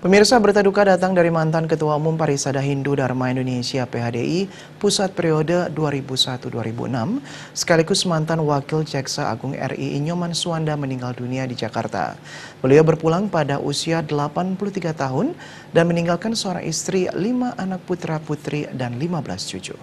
Pemirsa, berita duka datang dari mantan Ketua Umum Parisada Hindu Dharma Indonesia (PHDI) Pusat periode 2001-2006, sekaligus mantan Wakil Jaksa Agung RI Inyoman Suwanda meninggal dunia di Jakarta. Beliau berpulang pada usia 83 tahun dan meninggalkan seorang istri, 5 anak putra-putri, dan 15 cucu.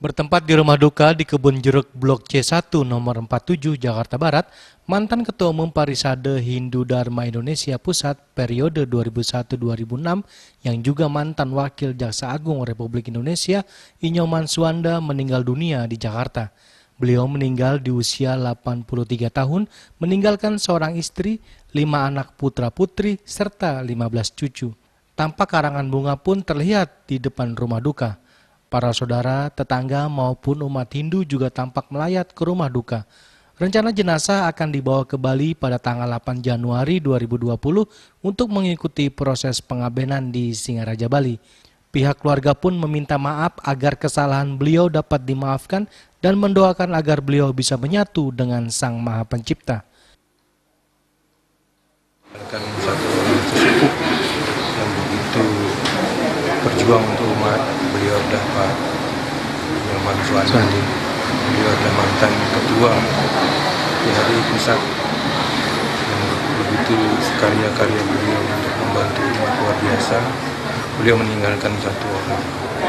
Bertempat di rumah duka di Kebun Jeruk Blok C1 nomor 47 Jakarta Barat, mantan Ketua Umum Parisade Hindu Dharma Indonesia Pusat periode 2001-2006 yang juga mantan Wakil Jaksa Agung Republik Indonesia Inyoman Suwanda meninggal dunia di Jakarta. Beliau meninggal di usia 83 tahun, meninggalkan seorang istri, 5 anak putra-putri, serta 15 cucu. Tampak karangan bunga pun terlihat di depan rumah duka. Para saudara, tetangga maupun umat Hindu juga tampak melayat ke rumah duka. Rencana jenazah akan dibawa ke Bali pada tanggal 8 Januari 2020 untuk mengikuti proses pengabenan di Singaraja, Bali. Pihak keluarga pun meminta maaf agar kesalahan beliau dapat dimaafkan dan mendoakan agar beliau bisa menyatu dengan Sang Maha Pencipta. Satu orang sesepuh yang begitu berjuang untuk umat. Beliau adalah Pak Inyoman Suwanda. Beliau adalah mantan ketua PHDI Pusat yang begitu karya-karya beliau untuk membantu umat luar biasa. Beliau meninggalkan 1 orang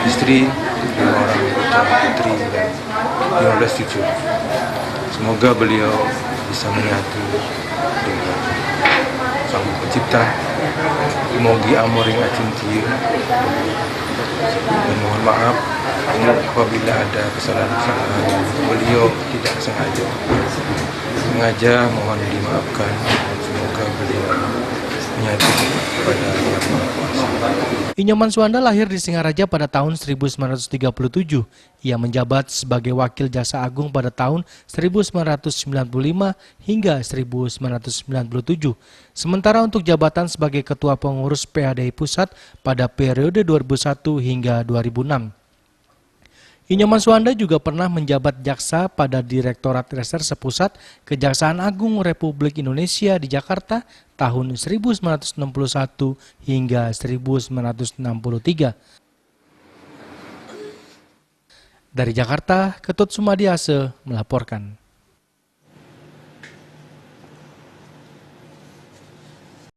istri, 5 orang putra-putri, dan 15 cucu. Semoga beliau bisa menyatu dengan Sang Pencipta. Mogi amoring acintir, dan mohon maaf apabila ada kesalahan-kesalahan yang beliau tidak sengaja mohon dimaafkan. Semoga beliau menyatu pada Yang Maha Kuasa. Inyoman Suwanda lahir di Singaraja pada tahun 1937. Ia menjabat sebagai Wakil Jaksa Agung pada tahun 1995 hingga 1997. Sementara untuk jabatan sebagai Ketua Pengurus PHDI Pusat pada periode 2001 hingga 2006. Inyoman Suwanda juga pernah menjabat jaksa pada Direktorat Reserse Pusat Kejaksaan Agung Republik Indonesia di Jakarta tahun 1961 hingga 1963. Dari Jakarta, Ketut Sumadiase melaporkan.